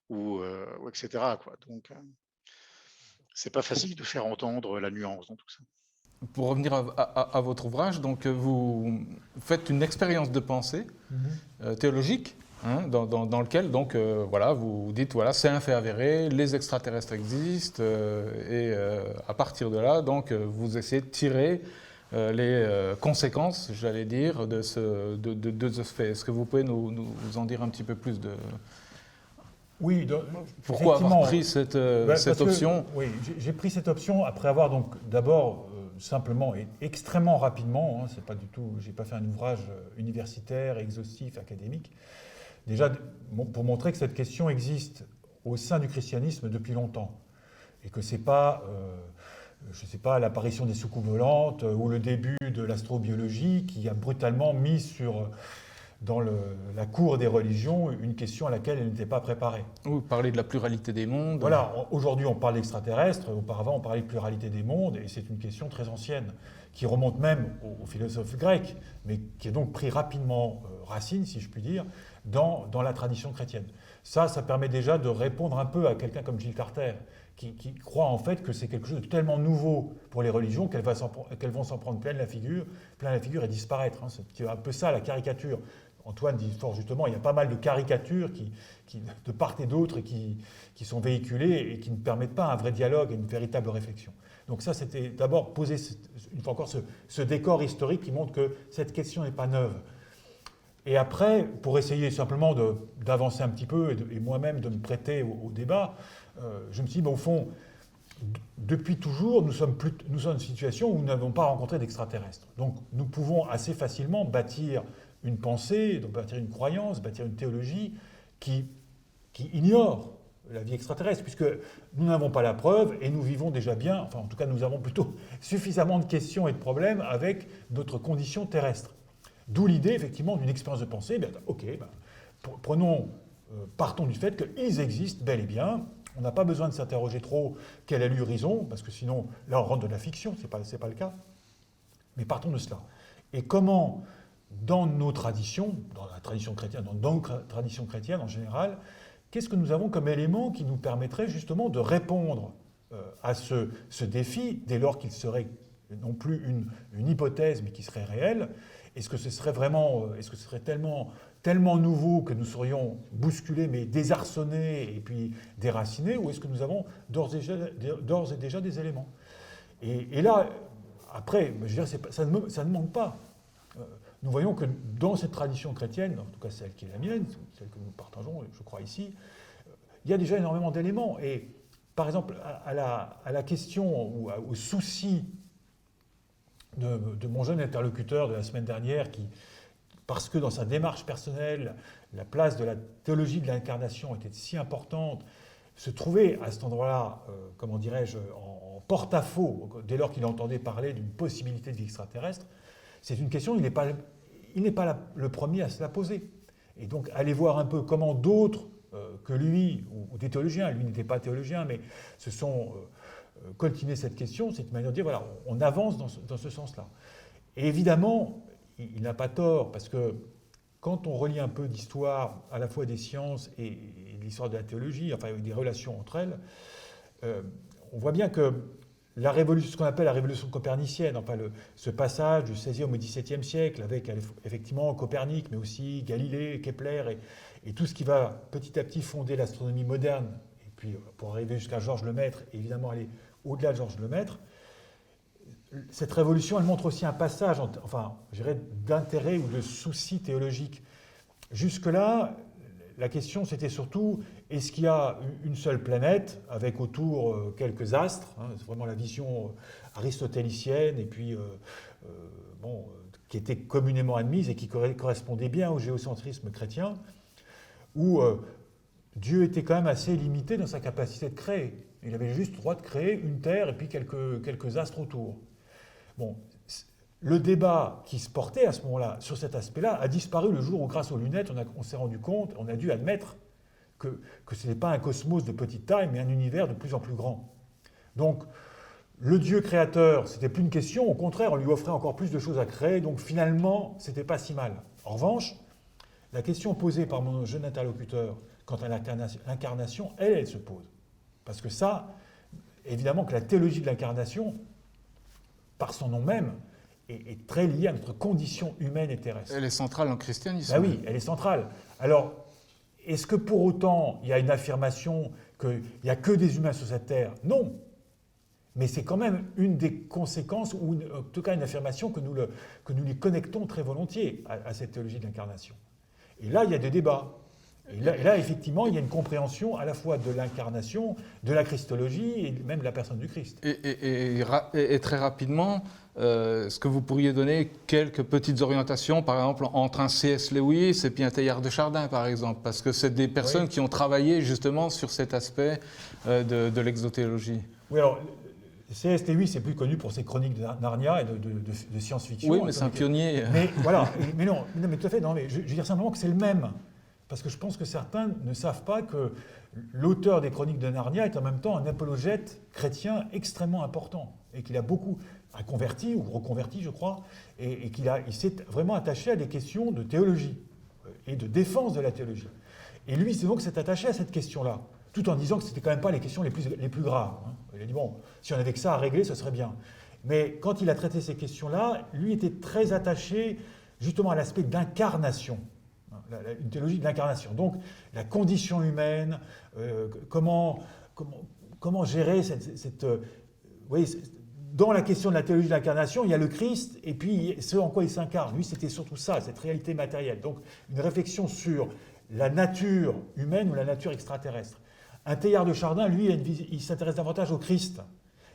ou et cetera quoi. Donc, c'est pas facile de faire entendre la nuance dans tout ça. Pour revenir à votre ouvrage, donc vous faites une expérience de pensée théologique, hein, dans lequel donc voilà, vous dites voilà, c'est un fait avéré, les extraterrestres existent, et à partir de là, donc vous essayez de tirer les conséquences, j'allais dire, de ce fait. Est-ce que vous pouvez nous en dire un petit peu plus de Oui, pourquoi avoir effectivement. pris cette Parce que, option? oui, j'ai pris cette option après avoir donc d'abord simplement et extrêmement rapidement, hein, c'est pas du tout, j'ai pas fait un ouvrage universitaire, exhaustif, académique. Déjà pour montrer que cette question existe au sein du christianisme depuis longtemps et que c'est pas, je sais pas, l'apparition des soucoupes volantes ou le début de l'astrobiologie qui a brutalement mis dans la cour des religions une question à laquelle elle n'était pas préparée. Vous parlez de la pluralité des mondes. Voilà, aujourd'hui on parle d'extraterrestres, auparavant on parlait de pluralité des mondes, et c'est une question très ancienne, qui remonte même aux philosophes grecs, mais qui est donc pris rapidement racine, si je puis dire, dans la tradition chrétienne. Ça permet déjà de répondre un peu à quelqu'un comme Gilles Carter, qui croit en fait que c'est quelque chose de tellement nouveau pour les religions qu'elles vont s'en prendre plein la figure et disparaître. Hein. C'est un peu ça la caricature. Antoine dit fort justement, il y a pas mal de caricatures de part et d'autre qui sont véhiculées et qui ne permettent pas un vrai dialogue et une véritable réflexion. Donc ça, c'était d'abord poser, une fois encore, ce décor historique qui montre que cette question n'est pas neuve. Et après, pour essayer simplement d'avancer un petit peu et moi-même de me prêter au débat, je me suis dit, au fond, depuis toujours, nous sommes dans une situation où nous n'avons pas rencontré d'extraterrestres. Donc nous pouvons assez facilement bâtir une pensée, donc bâtir une croyance, bâtir une théologie qui ignore la vie extraterrestre, puisque nous n'avons pas la preuve et nous vivons déjà bien, enfin en tout cas nous avons plutôt suffisamment de questions et de problèmes avec notre condition terrestre. D'où l'idée effectivement d'une expérience de pensée, partons du fait qu'ils existent bel et bien. On n'a pas besoin de s'interroger trop quelle est l'horizon, parce que sinon là on rentre de la fiction, c'est pas le cas. Mais partons de cela. Et comment dans nos traditions, dans la tradition chrétienne, dans nos traditions chrétiennes en général, qu'est-ce que nous avons comme élément qui nous permettrait justement de répondre à ce défi, dès lors qu'il serait non plus une hypothèse, mais qui serait réelle? Est-ce que ce serait tellement nouveau que nous serions bousculés, mais désarçonnés et puis déracinés, ou est-ce que nous avons d'ores et déjà des éléments? Et là, après, je veux dire, ça ne manque pas. Nous voyons que dans cette tradition chrétienne, en tout cas celle qui est la mienne, celle que nous partageons, je crois ici, il y a déjà énormément d'éléments. Et par exemple, à la question ou au souci de mon jeune interlocuteur de la semaine dernière, parce que dans sa démarche personnelle, la place de la théologie de l'incarnation était si importante, se trouvait à cet endroit-là, comment dirais-je, en porte-à-faux, dès lors qu'il entendait parler d'une possibilité de vie extraterrestre, c'est une question, il n'est pas le premier à se la poser. Et donc, aller voir un peu comment d'autres que lui, ou des théologiens, lui n'était pas théologien, mais se sont coltinés cette question, c'est une manière de dire, voilà, on avance dans ce sens-là. Et évidemment, il n'a pas tort, parce que quand on relit un peu d'histoire, à la fois des sciences et de l'histoire de la théologie, enfin des relations entre elles, on voit bien que la révolution, ce qu'on appelle la révolution copernicienne, enfin ce passage du XVIe au XVIIe siècle, avec effectivement Copernic, mais aussi Galilée, Kepler, et tout ce qui va petit à petit fonder l'astronomie moderne, et puis pour arriver jusqu'à Georges Lemaître, et évidemment aller au-delà de Georges Lemaître, cette révolution, elle montre aussi un passage, enfin, je dirais, d'intérêt ou de souci théologique. Jusque-là, la question, c'était surtout, est-ce qu'il y a une seule planète, avec autour quelques astres, hein, c'est vraiment la vision aristotélicienne, et puis, qui était communément admise et qui correspondait bien au géocentrisme chrétien, où Dieu était quand même assez limité dans sa capacité de créer. Il avait juste le droit de créer une Terre et puis quelques astres autour. Bon, le débat qui se portait à ce moment-là, sur cet aspect-là, a disparu le jour où, grâce aux lunettes, on s'est rendu compte, on a dû admettre que ce n'est pas un cosmos de petite taille, mais un univers de plus en plus grand. Donc, le Dieu créateur, c'était plus une question, au contraire, on lui offrait encore plus de choses à créer, donc finalement, c'était pas si mal. En revanche, la question posée par mon jeune interlocuteur quant à l'incarnation, elle se pose. Parce que ça, évidemment que la théologie de l'incarnation, par son nom même, est très liée à notre condition humaine et terrestre. Elle est centrale dans le christianisme. Ben oui, elle est centrale. Alors, est-ce que pour autant, il y a une affirmation qu'il n'y a que des humains sur cette terre? Non. Mais c'est quand même une des conséquences, ou en tout cas une affirmation que nous les connectons très volontiers à cette théologie de l'incarnation. Et là, il y a des débats. Et là, effectivement, il y a une compréhension à la fois de l'incarnation, de la christologie et même de la personne du Christ. Et très rapidement, est-ce que vous pourriez donner quelques petites orientations, par exemple, entre un C.S. Lewis et puis un Teilhard de Chardin, par exemple? Parce que c'est des personnes qui ont travaillé justement sur cet aspect de l'exothéologie. Oui, alors, C.S. Lewis est plus connu pour ses chroniques de Narnia et de science-fiction. Oui, mais c'est un pionnier. Mais voilà, mais tout à fait, non, mais je veux dire simplement que c'est le même. Parce que je pense que certains ne savent pas que l'auteur des Chroniques de Narnia est en même temps un apologète chrétien extrêmement important et qu'il a converti ou reconverti, je crois, et il s'est vraiment attaché à des questions de théologie et de défense de la théologie. Et lui, c'est donc s'est attaché à cette question-là, tout en disant que ce n'était quand même pas les questions les plus graves. Hein. Il a dit, bon, si on avait que ça à régler, ce serait bien. Mais quand il a traité ces questions-là, lui était très attaché justement à l'aspect d'incarnation. Une théologie de l'incarnation. Donc, la condition humaine, comment gérer vous voyez, dans la question de la théologie de l'incarnation, il y a le Christ et puis ce en quoi il s'incarne. Lui, c'était surtout ça, cette réalité matérielle. Donc, une réflexion sur la nature humaine ou la nature extraterrestre. Un Teilhard de Chardin, lui, il s'intéresse davantage au Christ.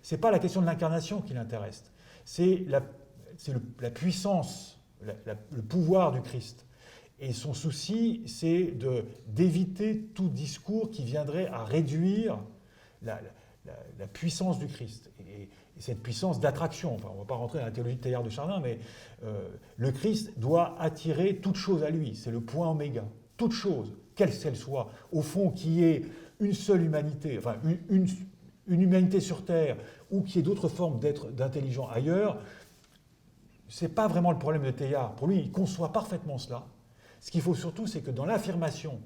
Ce n'est pas la question de l'incarnation qui l'intéresse. C'est la puissance, le pouvoir du Christ. Et son souci, c'est d'éviter tout discours qui viendrait à réduire la puissance du Christ. Et cette puissance d'attraction, enfin, on ne va pas rentrer dans la théologie de Teilhard de Chardin, mais le Christ doit attirer toute chose à lui. C'est le point oméga. Toute chose, quelle qu'elle soit, au fond, qui est une seule humanité, enfin une humanité sur Terre, ou qui ait d'autres formes d'intelligents ailleurs, ce n'est pas vraiment le problème de Teilhard. Pour lui, il conçoit parfaitement cela. Ce qu'il faut surtout, c'est que dans l'affirmation,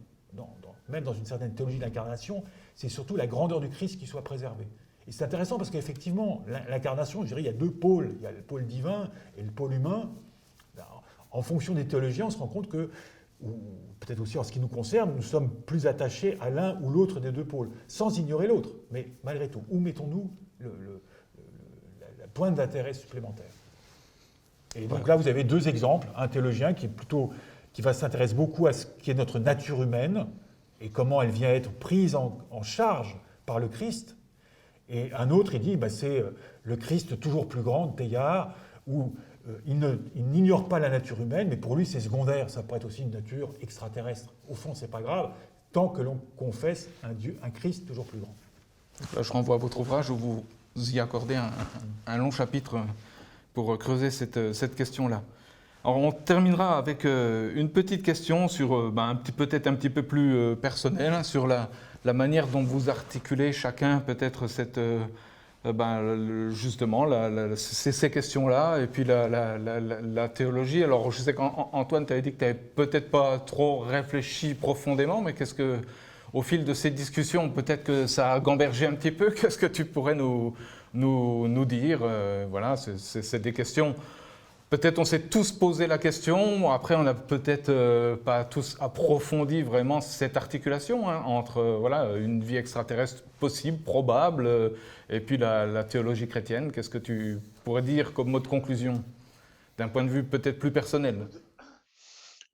même dans une certaine théologie de l'incarnation, c'est surtout la grandeur du Christ qui soit préservée. Et c'est intéressant parce qu'effectivement, l'incarnation, je dirais, il y a deux pôles. Il y a le pôle divin et le pôle humain. En fonction des théologiens, on se rend compte que, ou peut-être aussi en ce qui nous concerne, nous sommes plus attachés à l'un ou l'autre des deux pôles, sans ignorer l'autre. Mais malgré tout, où mettons-nous la pointe d'intérêt supplémentaire? Et donc là, vous avez deux exemples. Un théologien qui va s'intéresser beaucoup à ce qui est notre nature humaine et comment elle vient être prise en charge par le Christ. Et un autre, il dit, c'est le Christ toujours plus grand de Teilhard, où il n'ignore pas la nature humaine, mais pour lui, c'est secondaire. Ça peut être aussi une nature extraterrestre. Au fond, c'est pas grave, tant que l'on confesse un Christ toujours plus grand. Là, je renvoie à votre ouvrage où vous y accordez un long chapitre pour creuser cette question-là. Alors, on terminera avec une petite question sur, peut-être un petit peu plus personnelle, hein, sur la manière dont vous articulez chacun peut-être justement ces questions-là et puis la théologie. Alors, je sais qu'Antoine, tu avais dit que tu n'avais peut-être pas trop réfléchi profondément, mais qu'est-ce que, au fil de ces discussions, peut-être que ça a gambergé un petit peu. Qu'est-ce que tu pourrais nous dire? Voilà, c'est des questions. Peut-être on s'est tous posé la question, après on n'a peut-être pas tous approfondi vraiment cette articulation, hein, entre une vie extraterrestre possible, probable, et puis la théologie chrétienne. Qu'est-ce que tu pourrais dire comme mot de conclusion, d'un point de vue peut-être plus personnel?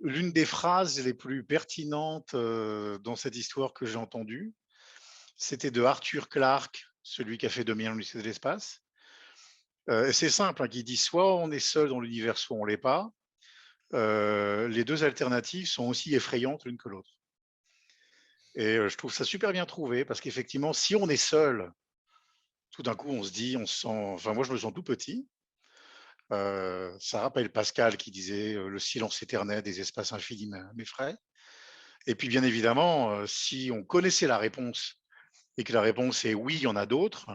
L'une des phrases les plus pertinentes dans cette histoire que j'ai entendue, c'était de Arthur Clarke, celui qui a fait 2001 l'Odyssée de l'espace. C'est simple, hein, qui dit soit on est seul dans l'univers, soit on ne l'est pas. Les deux alternatives sont aussi effrayantes l'une que l'autre. Et je trouve ça super bien trouvé, parce qu'effectivement, si on est seul, tout d'un coup, on se dit, on se sent... Enfin, moi, je me sens tout petit. Ça rappelle Pascal qui disait le silence éternel des espaces infinis m'effraie. Et puis, bien évidemment, si on connaissait la réponse et que la réponse est oui, il y en a d'autres,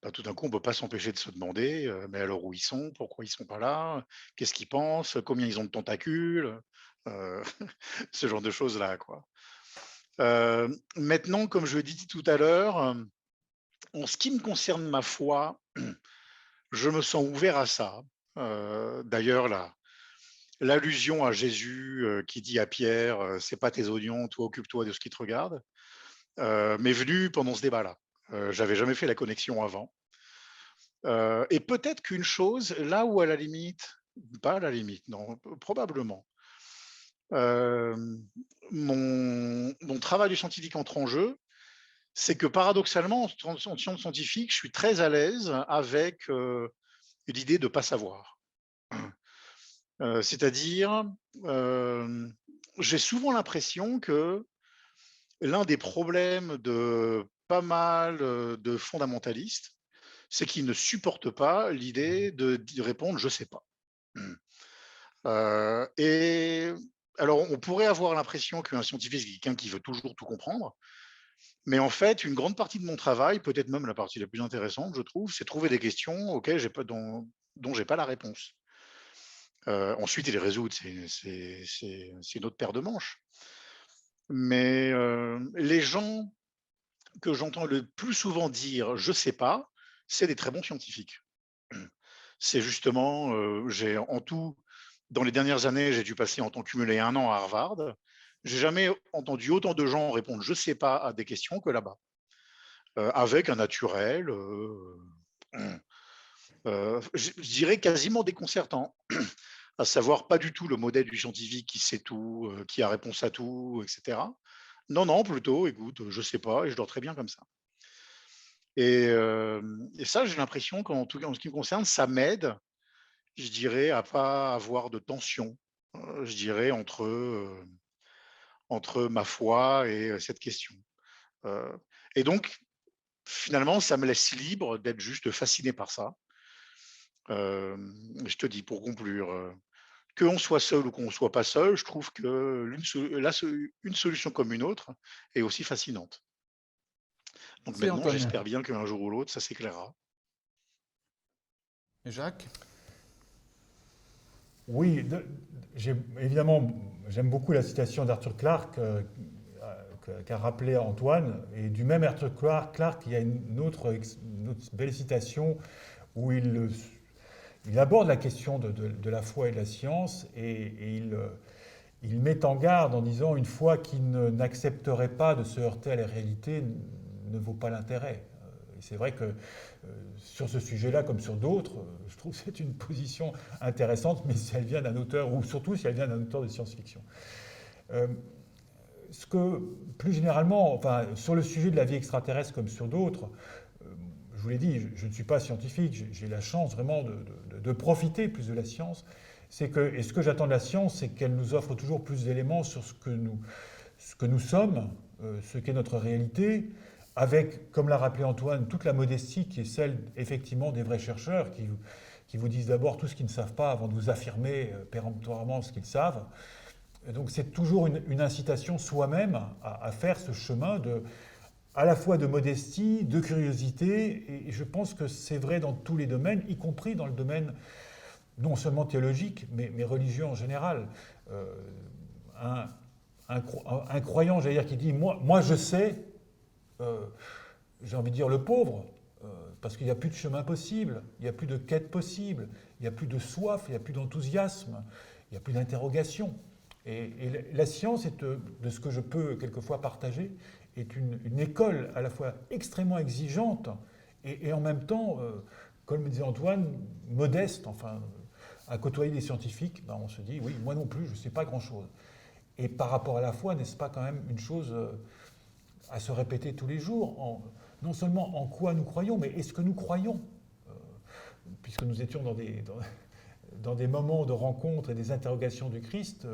bah, tout d'un coup, on ne peut pas s'empêcher de se demander mais alors où ils sont, pourquoi ils ne sont pas là, qu'est-ce qu'ils pensent, combien ils ont de tentacules, ce genre de choses-là, quoi. Maintenant, comme je l'ai dit tout à l'heure, en ce qui me concerne ma foi, je me sens ouvert à ça. D'ailleurs, l'allusion à Jésus qui dit à Pierre c'est pas tes oignons, toi occupe-toi de ce qui te regarde, m'est venue pendant ce débat-là. J'avais jamais fait la connexion avant. Et peut-être qu'une chose, là où à la limite, pas à la limite, non, probablement, mon travail de scientifique entre en jeu, c'est que paradoxalement, en sciences scientifiques, je suis très à l'aise avec l'idée de ne pas savoir. C'est-à-dire, j'ai souvent l'impression que l'un des problèmes de pas mal de fondamentalistes, c'est qu'ils ne supportent pas l'idée de répondre « je ne sais pas ». Et alors, on pourrait avoir l'impression qu'un scientifique, c'est quelqu'un qui veut toujours tout comprendre, mais en fait, une grande partie de mon travail, peut-être même la partie la plus intéressante, je trouve, c'est trouver des questions auxquelles dont je n'ai pas la réponse. Ensuite, les résoudre, c'est une autre paire de manches. Mais les gens que j'entends le plus souvent dire « je ne sais pas », c'est des très bons scientifiques. C'est justement, j'ai en tout, dans les dernières années, j'ai dû passer en temps cumulé 1 an à Harvard. J'ai jamais entendu autant de gens répondre « je ne sais pas » à des questions que là-bas, avec un naturel, je dirais quasiment déconcertant, à savoir pas du tout le modèle du scientifique qui sait tout, qui a réponse à tout, etc. Non, non, plutôt, écoute, je ne sais pas et je dors très bien comme ça. Et ça, j'ai l'impression qu'en tout cas, en ce qui me concerne, ça m'aide, je dirais, à pas avoir de tension, je dirais, entre ma foi et cette question. Et donc, finalement, ça me laisse libre d'être juste fasciné par ça. Je te dis, pour conclure, qu'on soit seul ou qu'on ne soit pas seul, je trouve que une solution comme une autre est aussi fascinante. Donc Merci maintenant, Antoine. j'espère bien qu'un jour ou l'autre, ça s'éclairera. Et Jacques? Oui, évidemment, j'aime beaucoup la citation d'Arthur Clarke qu'a rappelé Antoine. Et du même Arthur Clarke, il y a une autre belle citation où il aborde la question de la foi et de la science et il met en garde en disant une foi qui n'accepterait pas de se heurter à la réalité ne vaut pas l'intérêt. Et c'est vrai que sur ce sujet-là, comme sur d'autres, je trouve que c'est une position intéressante, mais si elle vient d'un auteur, ou surtout si elle vient d'un auteur de science-fiction. Ce que, plus généralement, enfin, sur le sujet de la vie extraterrestre comme sur d'autres, je vous l'ai dit, je ne suis pas scientifique, j'ai la chance vraiment de profiter plus de la science. Et ce que j'attends de la science, c'est qu'elle nous offre toujours plus d'éléments sur ce que nous sommes, ce qu'est notre réalité, avec, comme l'a rappelé Antoine, toute la modestie qui est celle, effectivement, des vrais chercheurs qui vous disent d'abord tout ce qu'ils ne savent pas avant de vous affirmer péremptoirement ce qu'ils savent. Et donc c'est toujours une incitation soi-même à faire ce chemin à la fois de modestie, de curiosité, et je pense que c'est vrai dans tous les domaines, y compris dans le domaine non seulement théologique, mais religieux en général. Un croyant, j'allais dire, qui dit « moi je sais », j'ai envie de dire le pauvre, parce qu'il n'y a plus de chemin possible, il n'y a plus de quête possible, il n'y a plus de soif, il n'y a plus d'enthousiasme, il n'y a plus d'interrogation. Et la science, de ce que je peux quelquefois partager, est une école à la fois extrêmement exigeante et en même temps, comme me disait Antoine, modeste. Enfin, à côtoyer des scientifiques, on se dit, oui, moi non plus, je ne sais pas grand-chose. Et par rapport à la foi, n'est-ce pas quand même une chose à se répéter tous les jours, non seulement en quoi nous croyons, mais est-ce que nous croyons, puisque nous étions dans des moments de rencontre et des interrogations du Christ,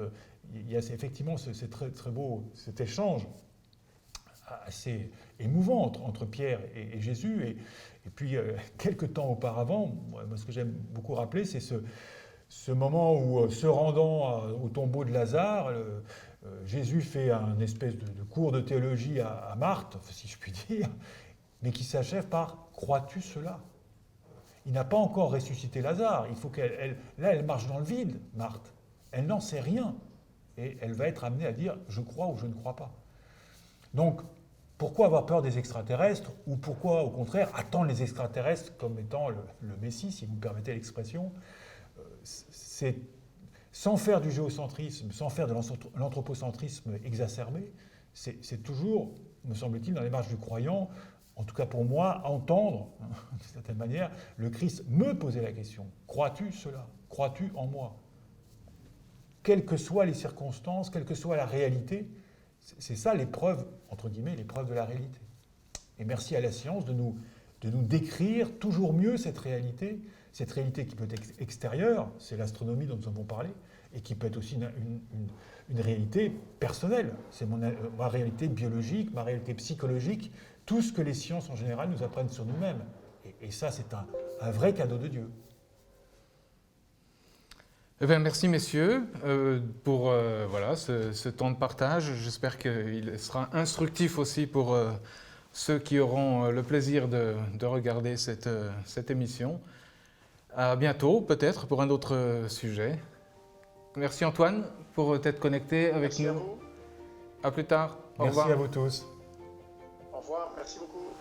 il y a effectivement c'est très, très beau cet échange assez émouvant entre Pierre et Jésus. Et puis, quelques temps auparavant, moi, ce que j'aime beaucoup rappeler, c'est ce moment où, se rendant au tombeau de Lazare, Jésus fait un espèce de cours de théologie à Marthe, si je puis dire, mais qui s'achève par « crois-tu cela ?» Il n'a pas encore ressuscité Lazare. Il faut là, elle marche dans le vide, Marthe. Elle n'en sait rien. Et elle va être amenée à dire « je crois ou je ne crois pas ». Donc, pourquoi avoir peur des extraterrestres? Ou pourquoi, au contraire, attendre les extraterrestres comme étant le Messie, si vous me permettez l'expression? C'est sans faire du géocentrisme, sans faire de l'anthropocentrisme exacerbé, c'est toujours, me semble-t-il, dans les marges du croyant, en tout cas pour moi, entendre, d'une certaine manière, le Christ me poser la question. Crois-tu cela? Crois-tu en moi? Quelles que soient les circonstances, quelle que soit la réalité, c'est ça l'épreuve, entre guillemets, l'épreuve de la réalité. Et merci à la science de nous décrire toujours mieux cette réalité qui peut être extérieure, c'est l'astronomie dont nous avons parlé, et qui peut être aussi une réalité personnelle. C'est ma réalité biologique, ma réalité psychologique, tout ce que les sciences en général nous apprennent sur nous-mêmes. Et ça, c'est un vrai cadeau de Dieu. Eh bien, merci messieurs pour voilà, ce temps de partage. J'espère qu'il sera instructif aussi pour ceux qui auront le plaisir de regarder cette émission. À bientôt, peut-être, pour un autre sujet. Merci Antoine pour t'être connecté avec Merci nous. à vous. À plus tard. Au Merci revoir. à vous tous. Au revoir, merci beaucoup.